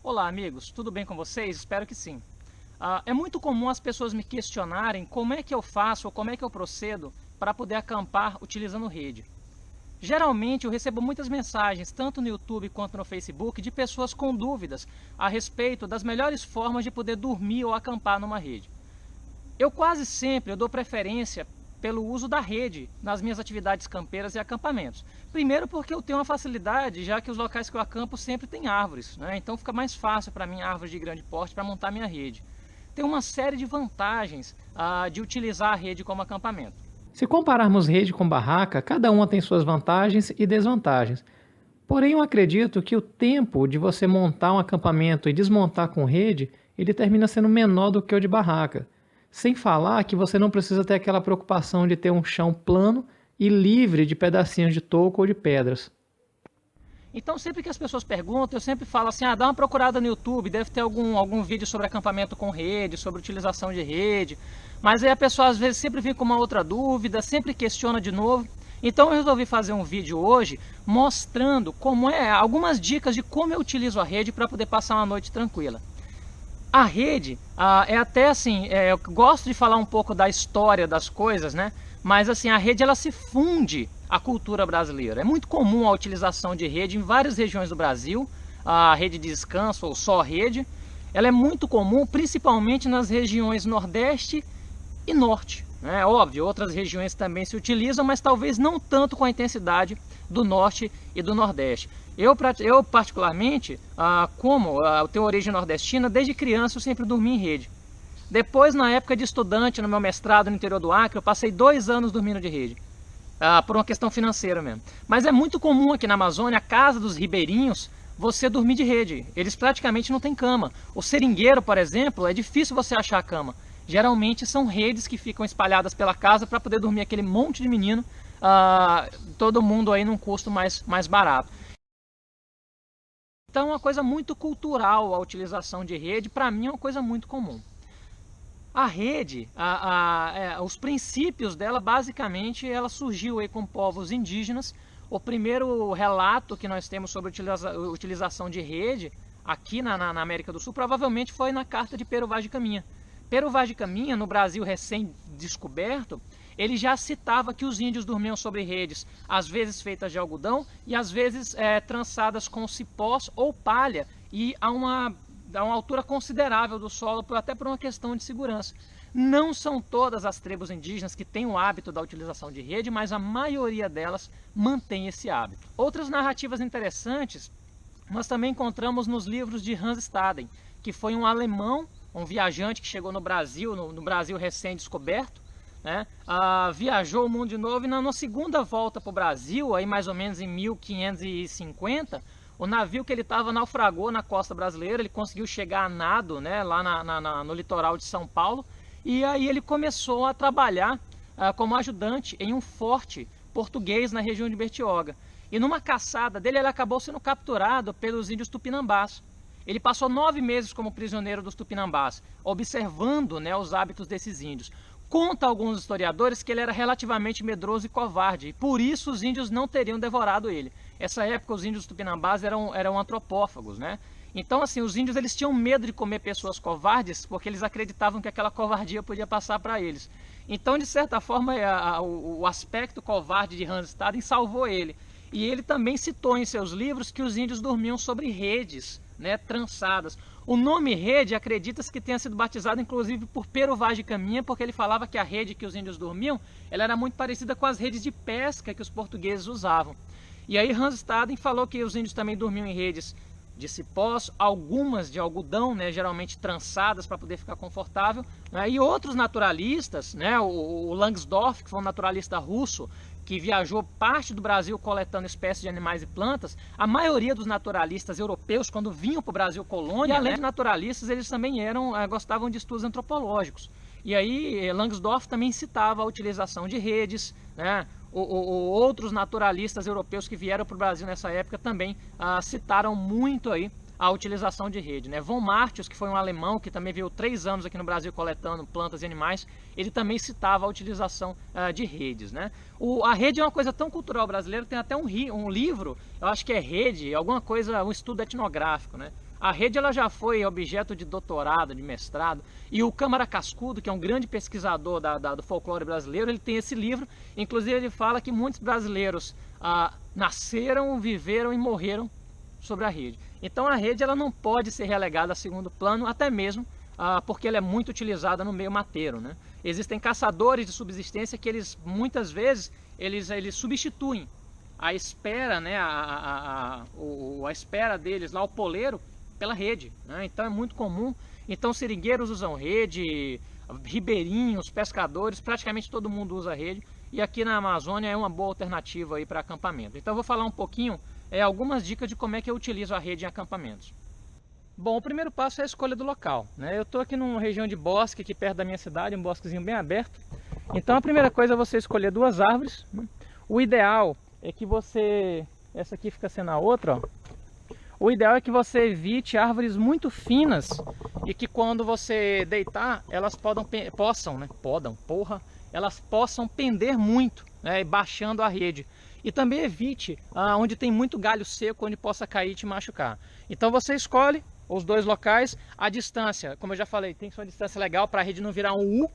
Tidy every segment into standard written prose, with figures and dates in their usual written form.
Olá amigos, tudo bem com vocês? Espero que sim. É muito comum as pessoas me questionarem como é que eu faço ou como é que eu procedo para poder acampar utilizando rede. Geralmente eu recebo muitas mensagens, tanto no YouTube quanto no Facebook, de pessoas com dúvidas a respeito das melhores formas de poder dormir ou acampar numa rede. Eu quase sempre dou preferência pelo uso da rede nas minhas atividades campeiras e acampamentos. Primeiro porque eu tenho uma facilidade, já que os locais que eu acampo sempre tem árvores, né? Então fica mais fácil para mim, árvores de grande porte, para montar minha rede. Tem uma série de vantagens de utilizar a rede como acampamento. Se compararmos rede com barraca, cada uma tem suas vantagens e desvantagens. Porém, eu acredito que o tempo de você montar um acampamento e desmontar com rede, ele termina sendo menor do que o de barraca. Sem falar que você não precisa ter aquela preocupação de ter um chão plano e livre de pedacinhos de toco ou de pedras. Então sempre que as pessoas perguntam, eu sempre falo assim, dá uma procurada no YouTube, deve ter algum vídeo sobre acampamento com rede, sobre utilização de rede. Mas aí a pessoa às vezes sempre vem com uma outra dúvida, sempre questiona de novo. Então eu resolvi fazer um vídeo hoje mostrando algumas dicas de como eu utilizo a rede para poder passar uma noite tranquila. A rede, é até assim, eu gosto de falar um pouco da história das coisas, né? Mas assim, a rede ela se funde à cultura brasileira. É muito comum a utilização de rede em várias regiões do Brasil, a rede de descanso ou só rede. Ela é muito comum, principalmente nas regiões Nordeste e Norte. É óbvio, outras regiões também se utilizam, mas talvez não tanto com a intensidade do Norte e do Nordeste. Eu particularmente, eu tenho origem nordestina, desde criança eu sempre dormi em rede. Depois, na época de estudante, no meu mestrado no interior do Acre, eu passei 2 anos dormindo de rede, por uma questão financeira mesmo. Mas é muito comum aqui na Amazônia, a casa dos ribeirinhos, você dormir de rede. Eles praticamente não têm cama. O seringueiro, por exemplo, é difícil você achar a cama. Geralmente são redes que ficam espalhadas pela casa para poder dormir aquele monte de menino, todo mundo aí num custo mais barato. Então é uma coisa muito cultural a utilização de rede, para mim é uma coisa muito comum. A rede, os princípios dela, basicamente, ela surgiu aí com povos indígenas. O primeiro relato que nós temos sobre utilização de rede aqui na América do Sul provavelmente foi na carta de Pero Vaz de Caminha. Pero Vaz de Caminha, no Brasil recém-descoberto, ele já citava que os índios dormiam sobre redes, às vezes feitas de algodão e às vezes trançadas com cipós ou palha e a uma altura considerável do solo, até por uma questão de segurança. Não são todas as tribos indígenas que têm o hábito da utilização de rede, mas a maioria delas mantém esse hábito. Outras narrativas interessantes nós também encontramos nos livros de Hans Staden, que foi um alemão, um viajante que chegou no Brasil, no Brasil recém-descoberto, né? Viajou o mundo de novo e na segunda volta para o Brasil, aí mais ou menos em 1550, o navio que ele estava naufragou na costa brasileira. Ele conseguiu chegar a nado, né, lá no litoral de São Paulo, e aí ele começou a trabalhar como ajudante em um forte português na região de Bertioga. E numa caçada dele, ele acabou sendo capturado pelos índios tupinambás. Ele passou 9 meses como prisioneiro dos tupinambás, observando, né, os hábitos desses índios. Conta alguns historiadores que ele era relativamente medroso e covarde, e por isso os índios não teriam devorado ele. Essa época os índios tupinambás eram antropófagos, né? Então assim, os índios eles tinham medo de comer pessoas covardes, porque eles acreditavam que aquela covardia podia passar para eles. Então de certa forma o aspecto covarde de Hans Staden salvou ele. E ele também citou em seus livros que os índios dormiam sobre redes, né, trançadas. O nome rede acredita-se que tenha sido batizado inclusive por Pero Vaz de Caminha, porque ele falava que a rede que os índios dormiam, ela era muito parecida com as redes de pesca que os portugueses usavam. E aí Hans Staden falou que os índios também dormiam em redes de cipós, algumas de algodão, né, geralmente trançadas para poder ficar confortável, né, e outros naturalistas, né, o Langsdorff, que foi um naturalista russo, que viajou parte do Brasil coletando espécies de animais e plantas. A maioria dos naturalistas europeus, quando vinham para o Brasil colônia, além de naturalistas, eles também gostavam de estudos antropológicos. E aí Langsdorff também citava a utilização de redes, né? Outros naturalistas europeus que vieram para o Brasil nessa época também citaram muito aí a utilização de rede, né? Von Martius, que foi um alemão que também veio 3 anos aqui no Brasil coletando plantas e animais, ele também citava a utilização de redes, né? A rede é uma coisa tão cultural brasileira, tem até um livro, eu acho que é Rede, alguma coisa, um estudo etnográfico, né? A rede ela já foi objeto de doutorado, de mestrado, e o Câmara Cascudo, que é um grande pesquisador do folclore brasileiro, ele tem esse livro. Inclusive ele fala que muitos brasileiros nasceram, viveram e morreram sobre a rede. Então a rede ela não pode ser relegada a segundo plano, até mesmo porque ela é muito utilizada no meio mateiro, né? Existem caçadores de subsistência que eles muitas vezes eles substituem a espera, né, a espera deles lá, o poleiro, pela rede, né? Então é muito comum. Então seringueiros usam rede, ribeirinhos, pescadores, praticamente todo mundo usa rede. E aqui na Amazônia é uma boa alternativa aí para acampamento. Então eu vou falar um pouquinho, algumas dicas de como é que eu utilizo a rede em acampamentos. Bom, o primeiro passo é a escolha do local, né? Eu estou aqui numa região de bosque, aqui perto da minha cidade, um bosquezinho bem aberto. Então a primeira coisa é você escolher 2 árvores, né? O ideal é que você... Essa aqui fica sendo a outra, ó. O ideal é que você evite árvores muito finas e que quando você deitar, elas elas possam pender muito, né, baixando a rede. E também evite onde tem muito galho seco, onde possa cair e te machucar. Então você escolhe os 2 locais, a distância, como eu já falei, tem que ser uma distância legal para a rede não virar um U.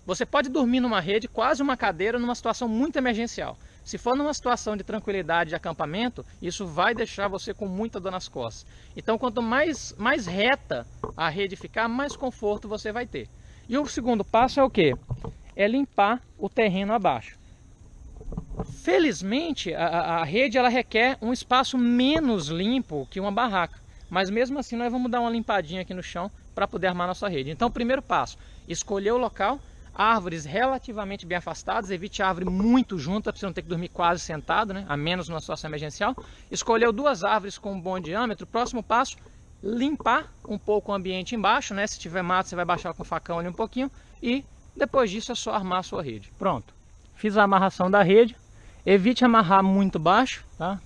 Você pode dormir numa rede, quase uma cadeira, numa situação muito emergencial. Se for numa situação de tranquilidade de acampamento, isso vai deixar você com muita dor nas costas. Então quanto mais reta a rede ficar, mais conforto você vai ter. E o segundo passo é o quê? É limpar o terreno abaixo. Felizmente a rede ela requer um espaço menos limpo que uma barraca. Mas mesmo assim nós vamos dar uma limpadinha aqui no chão para poder armar nossa rede. Então o primeiro passo, escolher o local. Árvores relativamente bem afastadas, evite árvore muito junta, para você não ter que dormir quase sentado, né? A menos numa situação emergencial. Escolheu 2 árvores com um bom diâmetro. Próximo passo, limpar um pouco o ambiente embaixo, né? Se tiver mato, você vai baixar com o facão ali um pouquinho. E depois disso é só armar a sua rede. Pronto. Fiz a amarração da rede. Evite amarrar muito baixo, tá?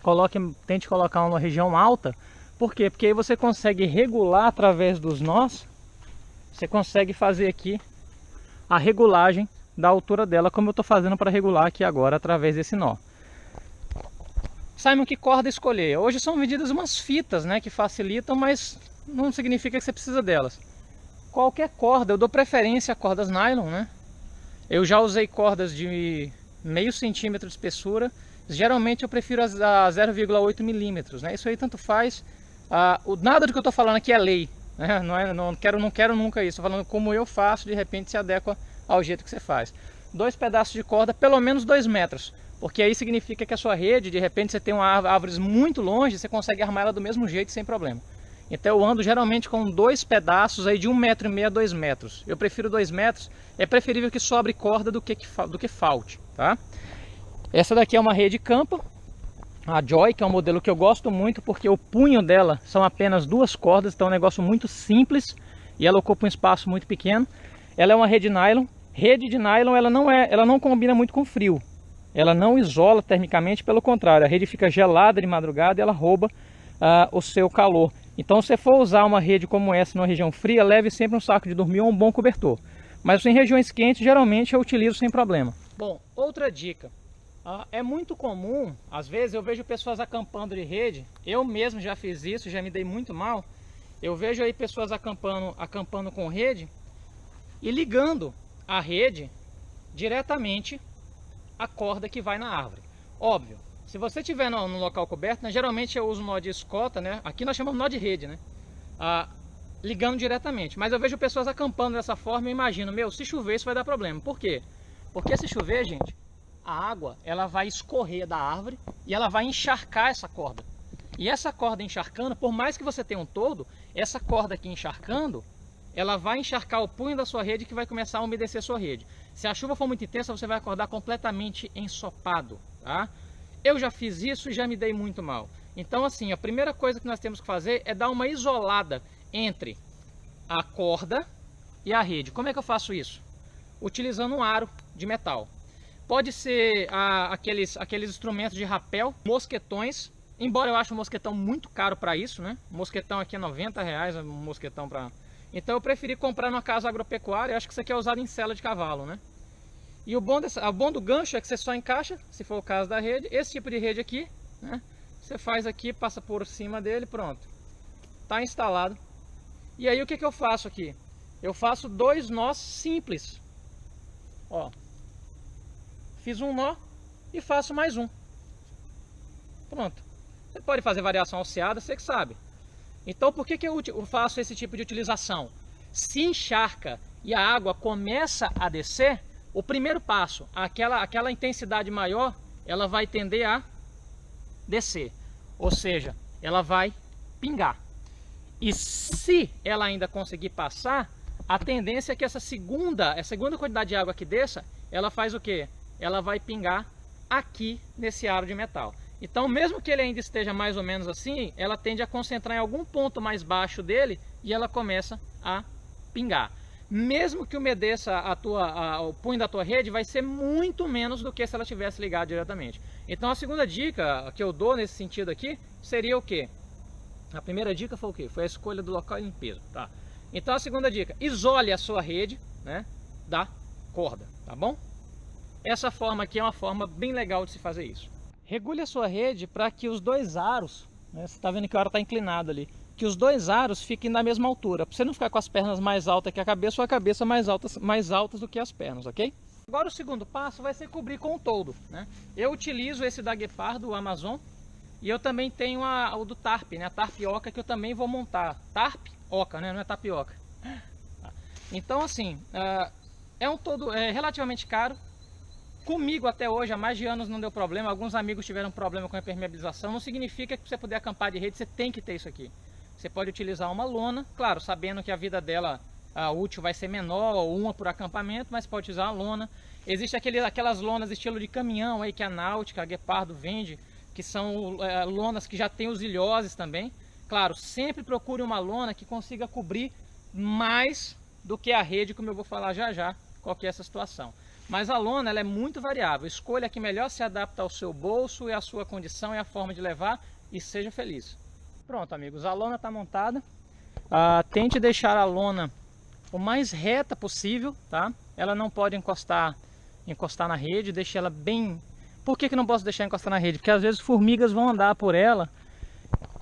Tente colocar uma região alta. Por quê? Porque aí você consegue regular através dos nós. Você consegue fazer aqui a regulagem da altura dela, como eu estou fazendo para regular aqui agora através desse nó. Saibam que corda escolher. Hoje são vendidas umas fitas, né, que facilitam, mas não significa que você precisa delas. Qualquer corda, eu dou preferência a cordas nylon, né? Eu já usei cordas de meio centímetro de espessura. Geralmente eu prefiro as a 0,8 milímetros, né? Isso aí tanto faz. Nada do que eu estou falando aqui é lei. Não quero nunca isso. Estou falando como eu faço, de repente se adequa ao jeito que você faz. 2 pedaços de corda, pelo menos 2 metros. Porque aí significa que a sua rede, de repente você tem uma árvores muito longe, você consegue armar ela do mesmo jeito, sem problema. Então eu ando geralmente com 2 pedaços aí de 1,5 metro a 2 metros. Eu prefiro 2 metros, é preferível que sobre corda do que falte, tá? Essa daqui é uma rede campo. A Joy, que é um modelo que eu gosto muito porque o punho dela são apenas 2 cordas, então é um negócio muito simples e ela ocupa um espaço muito pequeno. Ela é uma rede nylon. Rede de nylon ela não combina muito com frio. Ela não isola termicamente, pelo contrário, a rede fica gelada de madrugada e ela rouba o seu calor. Então se você for usar uma rede como essa numa região fria, leve sempre um saco de dormir ou um bom cobertor. Mas em regiões quentes, geralmente eu utilizo sem problema. Bom, outra dica. É muito comum, às vezes eu vejo pessoas acampando de rede, eu mesmo já fiz isso, já me dei muito mal. Eu vejo aí pessoas acampando com rede e ligando a rede diretamente à corda que vai na árvore. Óbvio, se você estiver no local coberto, né, geralmente eu uso nó de escota, né? Aqui nós chamamos nó de rede, né? Ligando diretamente. Mas eu vejo pessoas acampando dessa forma e imagino, se chover isso vai dar problema. Por quê? Porque se chover, gente, a água ela vai escorrer da árvore e ela vai encharcar essa corda. E essa corda encharcando, por mais que você tenha um toldo, essa corda aqui encharcando, ela vai encharcar o punho da sua rede que vai começar a umedecer a sua rede. Se a chuva for muito intensa, você vai acordar completamente ensopado, tá? Eu já fiz isso e já me dei muito mal. Então assim, a primeira coisa que nós temos que fazer é dar uma isolada entre a corda e a rede. Como é que eu faço isso? Utilizando um aro de metal. Pode ser aqueles instrumentos de rapel, mosquetões, embora eu ache um mosquetão muito caro para isso, né? Um mosquetão aqui é R$90, um mosquetão para... Então eu preferi comprar numa casa agropecuária, eu acho que isso aqui é usado em sela de cavalo, né? E o bom do gancho é que você só encaixa, se for o caso da rede, esse tipo de rede aqui, né? Você faz aqui, passa por cima dele, pronto. está instalado. E aí o que eu faço aqui? Eu faço 2 nós simples. Ó, fiz um nó e faço mais um. Pronto. Você pode fazer variação alceada, você que sabe. Então por que eu faço esse tipo de utilização? Se encharca e a água começa a descer, o primeiro passo, aquela intensidade maior, ela vai tender a descer. Ou seja, ela vai pingar. E se ela ainda conseguir passar, a tendência é que essa segunda quantidade de água que desça, ela faz o quê? Ela vai pingar aqui nesse aro de metal. Então, mesmo que ele ainda esteja mais ou menos assim, ela tende a concentrar em algum ponto mais baixo dele e ela começa a pingar. Mesmo que umedeça o punho da tua rede, vai ser muito menos do que se ela tivesse ligado diretamente. Então, a segunda dica que eu dou nesse sentido aqui seria o quê? A primeira dica foi o quê? Foi a escolha do local e limpeza, tá? Então a segunda dica, isole a sua rede, né, da corda, tá bom? Essa forma aqui é uma forma bem legal de se fazer isso. Regule a sua rede para que os 2 aros, né, você está vendo que o aro está inclinado ali, que os 2 aros fiquem na mesma altura, para você não ficar com as pernas mais altas que a cabeça ou a cabeça mais altas do que as pernas, ok? Agora o segundo passo vai ser cobrir com o toldo, né? Eu utilizo esse da Guepardo, o Amazon. E eu também tenho o do Tarp, né? A Tarpioca, que eu também vou montar. Tarpioca, né? Não é tapioca. Então, assim, é um todo relativamente caro. Comigo até hoje, há mais de anos não deu problema. Alguns amigos tiveram problema com a impermeabilização. Não significa que para você poder acampar de rede, você tem que ter isso aqui. Você pode utilizar uma lona, claro, sabendo que a vida dela útil vai ser menor, ou uma por acampamento, mas pode usar a lona. Existe aquelas lonas estilo de caminhão aí que a Náutica, a Guepardo vende, que são lonas que já tem os ilhoses também. Claro, sempre procure uma lona que consiga cobrir mais do que a rede, como eu vou falar já já, qual que é essa situação. Mas a lona ela é muito variável, escolha a que melhor se adapta ao seu bolso e à sua condição e à forma de levar e seja feliz. Pronto, amigos, a lona está montada. Tente deixar a lona o mais reta possível, tá? Ela não pode encostar na rede, deixe ela bem... Por que não posso deixar encostar na rede? Porque às vezes formigas vão andar por ela.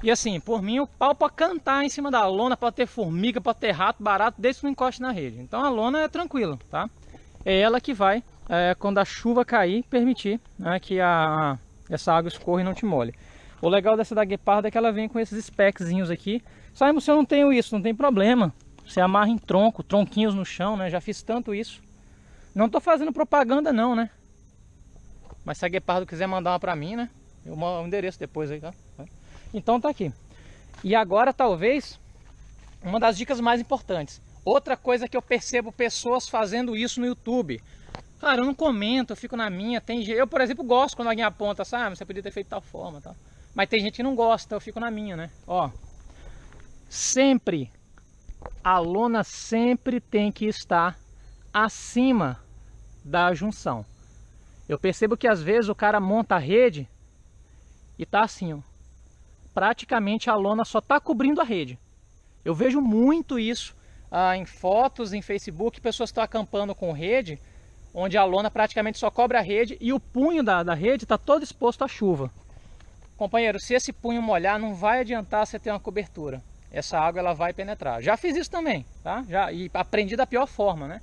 E assim, por mim o pau pode cantar em cima da lona, pode ter formiga, pode ter rato, barato, desde que não encoste na rede. Então a lona é tranquila, tá? É ela que vai, quando a chuva cair, permitir, né, que essa água escorra e não te molhe. O legal dessa da Guepardo é que ela vem com esses speckzinhos aqui. Só se eu não tenho isso, não tem problema. Você amarra em tronquinhos no chão, né? Já fiz tanto isso. Não tô fazendo propaganda não, né? Mas se a Guepardo quiser mandar uma pra mim, né? Eu mando o endereço depois aí, tá? Então tá aqui. E agora talvez uma das dicas mais importantes. Outra coisa que eu percebo pessoas fazendo isso no YouTube. Cara, eu não comento, eu fico na minha. Eu, por exemplo, gosto quando alguém aponta, sabe? Você podia ter feito de tal forma, tá? Mas tem gente que não gosta, eu fico na minha, né? Ó, sempre, a lona sempre tem que estar acima da junção. Eu percebo que às vezes o cara monta a rede e tá assim, ó. Praticamente a lona só tá cobrindo a rede. Eu vejo muito isso em fotos, em Facebook, pessoas estão acampando com rede, onde a lona praticamente só cobre a rede e o punho da rede está todo exposto à chuva. Companheiro, se esse punho molhar, não vai adiantar você ter uma cobertura. Essa água ela vai penetrar. Já fiz isso também, tá? E aprendi da pior forma, né?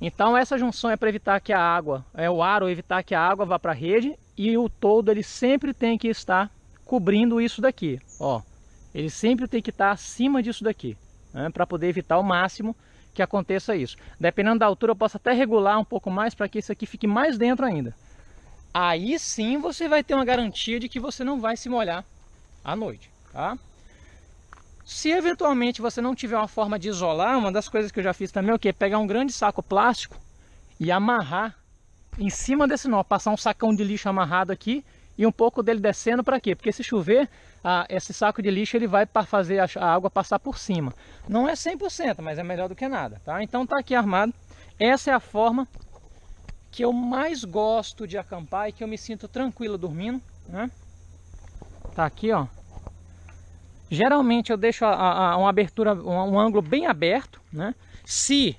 Então essa junção é para evitar que a água, o aro evitar que a água vá para a rede, e o toldo ele sempre tem que estar cobrindo isso daqui, ó. Ele sempre tem que estar acima disso daqui, né, para poder evitar ao máximo que aconteça isso. Dependendo da altura eu posso até regular um pouco mais para que isso aqui fique mais dentro ainda. Aí sim você vai ter uma garantia de que você não vai se molhar à noite, tá? Se eventualmente você não tiver uma forma de isolar, uma das coisas que eu já fiz também é o quê? Pegar um grande saco plástico e amarrar em cima desse nó, passar um sacão de lixo amarrado aqui e um pouco dele descendo. Para quê? Porque se chover, esse saco de lixo ele vai fazer a água passar por cima. Não é 100%, mas é melhor do que nada, tá? Então tá aqui armado. Essa é a forma que eu mais gosto de acampar e que eu me sinto tranquilo dormindo, né? Tá aqui, ó. Geralmente eu deixo uma abertura, um ângulo bem aberto, né? Se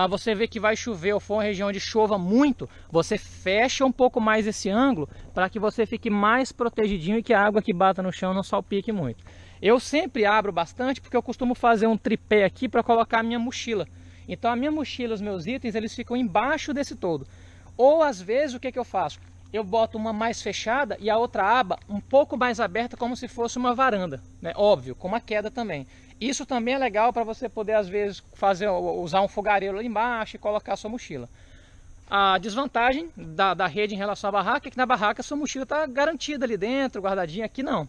você vê que vai chover ou for uma região onde chova muito, você fecha um pouco mais esse ângulo para que você fique mais protegidinho e que a água que bata no chão não salpique muito. Eu sempre abro bastante porque eu costumo fazer um tripé aqui para colocar a minha mochila. Então a minha mochila, os meus itens, eles ficam embaixo desse todo. Ou às vezes o que eu faço? Eu boto uma mais fechada e a outra aba um pouco mais aberta, como se fosse uma varanda, né? Óbvio, com uma queda também. Isso também é legal para você poder às vezes usar um fogareiro lá embaixo e colocar a sua mochila. A desvantagem da rede em relação à barraca é que na barraca a sua mochila está garantida ali dentro, guardadinha. Aqui não.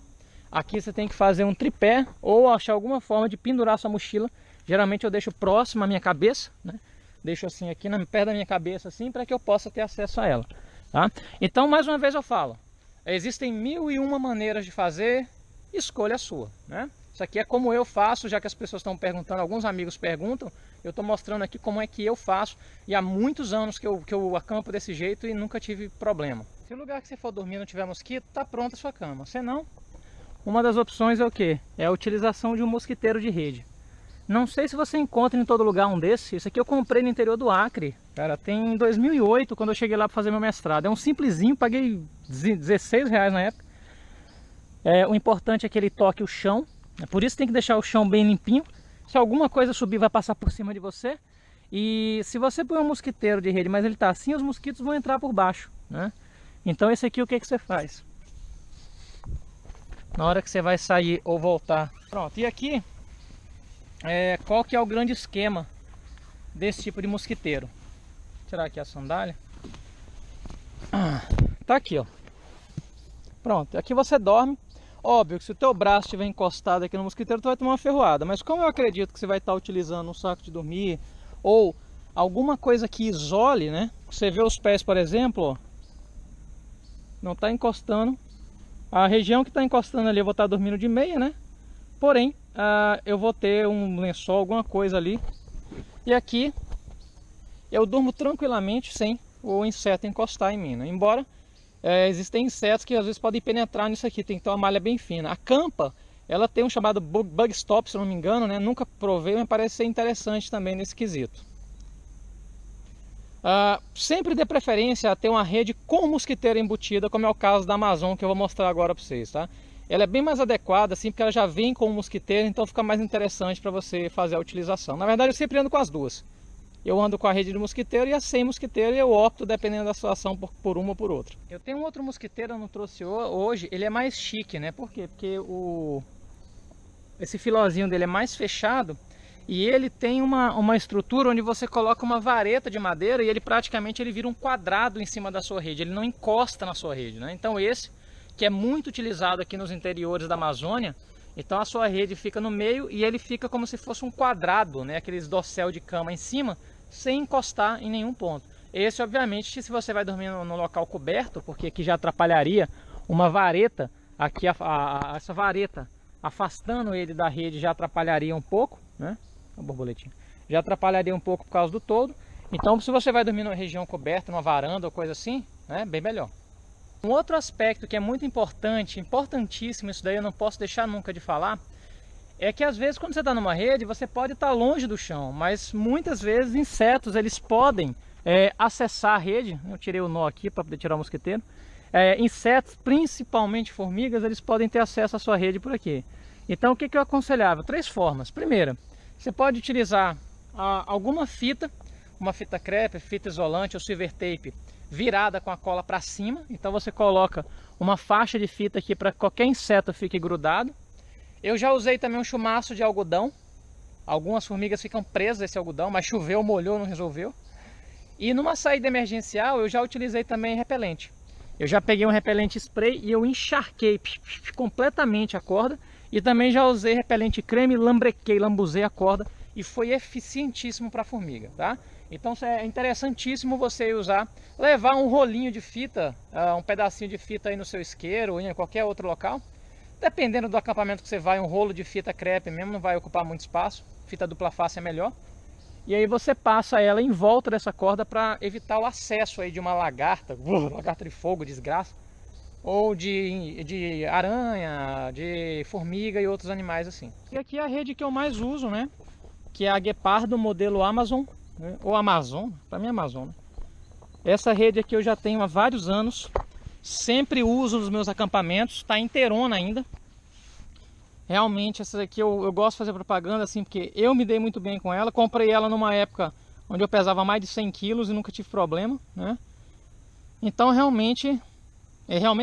Aqui você tem que fazer um tripé ou achar alguma forma de pendurar a sua mochila. Geralmente eu deixo próximo à minha cabeça, né? Deixo assim aqui perto da minha cabeça assim, para que eu possa ter acesso a ela, tá? Então, mais uma vez eu falo, existem 1001 maneiras de fazer, escolha a sua, né? Isso aqui é como eu faço, já que as pessoas estão perguntando, alguns amigos perguntam, eu estou mostrando aqui como é que eu faço, e há muitos anos que eu acampo desse jeito e nunca tive problema. Se o lugar que você for dormir não tiver mosquito, tá pronta a sua cama. Se não, uma das opções é o que? É a utilização de um mosquiteiro de rede. Não sei se você encontra em todo lugar um desse. Esse aqui eu comprei no interior do Acre, cara, tem em 2008, quando eu cheguei lá para fazer meu mestrado. É um simplesinho, paguei R$16 na época. O importante é que ele toque o chão, por isso tem que deixar o chão bem limpinho. Se alguma coisa subir, vai passar por cima de você. E se você põe um mosquiteiro de rede, mas ele tá assim, os mosquitos vão entrar por baixo, né? Então esse aqui, o que você faz? Na hora que você vai sair ou voltar. Pronto, e aqui... qual que é o grande esquema desse tipo de mosquiteiro? Vou tirar aqui a sandália. Tá aqui, ó. Pronto, aqui você dorme. Óbvio que se o teu braço estiver encostado aqui no mosquiteiro, tu vai tomar uma ferroada. Mas como eu acredito que você vai estar utilizando um saco de dormir ou alguma coisa que isole, né? Você vê os pés, por exemplo, ó, não está encostando. A região que está encostando ali eu vou estar dormindo de meia, né? Porém, eu vou ter um lençol, alguma coisa ali. E aqui eu durmo tranquilamente sem o inseto encostar em mim, né? Embora existem insetos que às vezes podem penetrar nisso aqui, tem que ter uma malha bem fina. A campa, ela tem um chamado bug stop, se eu não me engano, né? Nunca provei, mas parece ser interessante também nesse quesito. Sempre dê preferência a ter uma rede com mosquiteira embutida, como é o caso da Amazon, que eu vou mostrar agora para vocês, tá? Ela é bem mais adequada, assim, porque ela já vem com o mosquiteiro, então fica mais interessante para você fazer a utilização. Na verdade, eu sempre ando com as duas. Eu ando com a rede de mosquiteiro e a sem mosquiteiro, e eu opto, dependendo da situação, por uma ou por outra. Eu tenho um outro mosquiteiro, eu não trouxe hoje, ele é mais chique, né? Por quê? Porque esse filozinho dele é mais fechado e ele tem uma estrutura onde você coloca uma vareta de madeira e ele praticamente vira um quadrado em cima da sua rede, ele não encosta na sua rede, né? Então esse, que é muito utilizado aqui nos interiores da Amazônia, então a sua rede fica no meio e ele fica como se fosse um quadrado, né? Aqueles dossel de cama em cima, sem encostar em nenhum ponto. Esse, obviamente, se você vai dormir no local coberto, porque aqui já atrapalharia uma vareta, aqui essa vareta afastando ele da rede já atrapalharia um pouco, né? A borboletinha. Já atrapalharia um pouco por causa do todo. Então, se você vai dormir numa região coberta, numa varanda ou coisa assim, né? Bem melhor. Um outro aspecto que é muito importante, importantíssimo, isso daí eu não posso deixar nunca de falar, é que às vezes quando você está numa rede, você pode estar longe do chão, mas muitas vezes insetos, eles podem acessar a rede. Eu tirei o nó aqui para poder tirar o mosquiteiro. Insetos, principalmente formigas, eles podem ter acesso à sua rede por aqui. Então o que eu aconselhava? 3 formas. Primeira, você pode utilizar alguma fita, uma fita crepe, fita isolante ou silver tape, virada com a cola para cima. Então você coloca uma faixa de fita aqui para que qualquer inseto fique grudado. Eu já usei também um chumaço de algodão. Algumas formigas ficam presas a esse algodão, mas choveu, molhou, não resolveu. E numa saída emergencial eu já utilizei também repelente. Eu já peguei um repelente spray e eu encharquei completamente a corda. E também já usei repelente creme, lambrequei, lambuzei a corda. E foi eficientíssimo para a formiga, tá? Então é interessantíssimo você usar, levar um rolinho de fita, um pedacinho de fita aí no seu isqueiro ou em qualquer outro local. Dependendo do acampamento que você vai, um rolo de fita crepe mesmo não vai ocupar muito espaço. Fita dupla face é melhor. E aí você passa ela em volta dessa corda para evitar o acesso aí de uma lagarta, lagarta de fogo, desgraça, ou de aranha, de formiga e outros animais assim. E aqui é a rede que eu mais uso, né? Que é a Guepardo modelo Amazon, né? Ou Amazon, para mim é Amazon, né? Essa rede aqui eu já tenho há vários anos. Sempre uso nos meus acampamentos, está inteirona ainda. Realmente essa daqui eu gosto de fazer propaganda assim, porque eu me dei muito bem com ela. Comprei ela numa época onde eu pesava mais de 100 quilos e nunca tive problema, né? Então realmente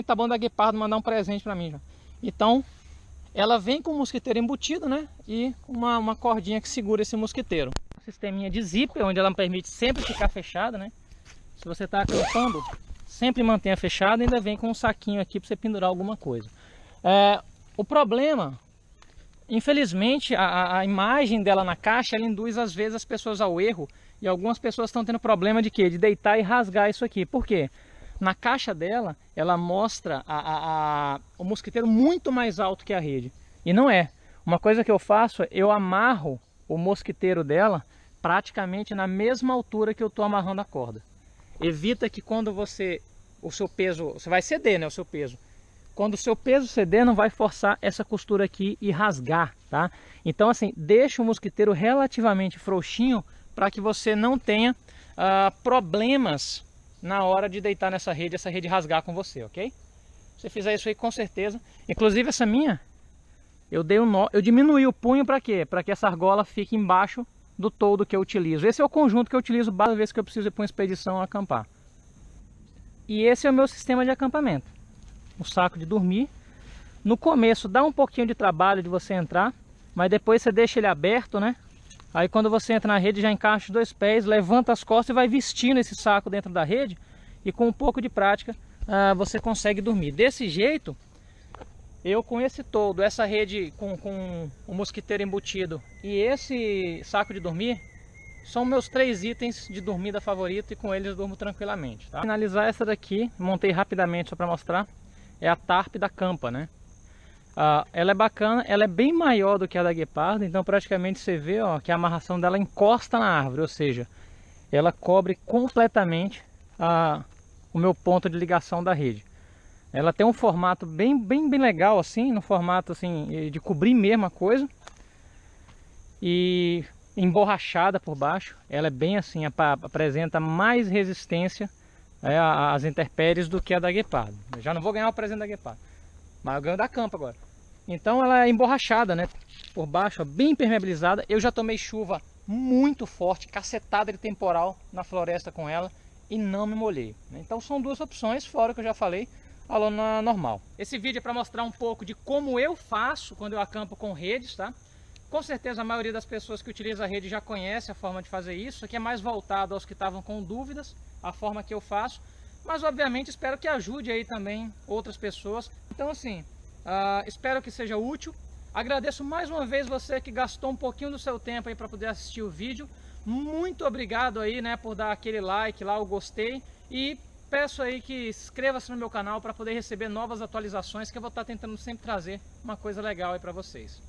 tá bom da Guepardo mandar um presente pra mim já. Então ela vem com o mosquiteiro embutido, né? E uma cordinha que segura esse mosquiteiro. Sisteminha de zíper, onde ela permite sempre ficar fechada, né? Se você está acampando, sempre mantenha fechado. Ainda vem com um saquinho aqui para você pendurar alguma coisa. O problema, infelizmente, a imagem dela na caixa, ela induz às vezes as pessoas ao erro. E algumas pessoas estão tendo problema de quê? De deitar e rasgar isso aqui. Por quê? Na caixa dela, ela mostra o mosquiteiro muito mais alto que a rede. E não é. Uma coisa que eu faço, eu amarro o mosquiteiro dela praticamente na mesma altura que eu estou amarrando a corda. Evita que quando o seu peso, você vai ceder, né, o seu peso. Quando o seu peso ceder, não vai forçar essa costura aqui e rasgar, tá? Então assim, deixa o mosquiteiro relativamente frouxinho para que você não tenha problemas na hora de deitar nessa rede, essa rede rasgar com você, ok? Se você fizer isso aí, com certeza. Inclusive essa minha, eu dei um nó, eu diminuí o punho para quê? Para que essa argola fique embaixo do toldo que eu utilizo. Esse é o conjunto que eu utilizo cada vez que eu preciso ir para uma expedição acampar. E esse é o meu sistema de acampamento. O saco de dormir. No começo dá um pouquinho de trabalho de você entrar, mas depois você deixa ele aberto, né? Aí quando você entra na rede, já encaixa os dois pés, levanta as costas e vai vestindo esse saco dentro da rede. E com um pouco de prática, você consegue dormir. Desse jeito, eu com esse toldo, essa rede com o mosquiteiro embutido e esse saco de dormir, são meus 3 itens de dormida favorito e com eles eu durmo tranquilamente. Tá? Para finalizar, essa daqui, montei rapidamente só para mostrar, é a Tarp da Campa, né? Ela é bacana, ela é bem maior do que a da Guepardo, então praticamente você vê ó, que a amarração dela encosta na árvore, ou seja, ela cobre completamente o meu ponto de ligação da rede. Ela tem um formato bem legal assim, no formato assim de cobrir mesmo a coisa. E emborrachada por baixo, ela é bem assim, apresenta mais resistência às intempéries do que a da Guepardo. Eu já não vou ganhar o presente da Guepardo, mas eu ganho da Campa agora. Então ela é emborrachada, né? Por baixo, ó, bem impermeabilizada. Eu já tomei chuva muito forte, cacetada de temporal na floresta com ela e não me molhei. Então são 2 opções, fora o que eu já falei, a lona normal. Esse vídeo é para mostrar um pouco de como eu faço quando eu acampo com redes, tá? Com certeza a maioria das pessoas que utilizam a rede já conhece a forma de fazer isso. Aqui é mais voltado aos que estavam com dúvidas, a forma que eu faço. Mas obviamente espero que ajude aí também outras pessoas. Então assim, espero que seja útil. Agradeço mais uma vez você que gastou um pouquinho do seu tempo aí para poder assistir o vídeo. Muito obrigado aí, né, por dar aquele like lá, o gostei. E peço aí que inscreva-se no meu canal para poder receber novas atualizações, que eu vou estar tentando sempre trazer uma coisa legal aí para vocês.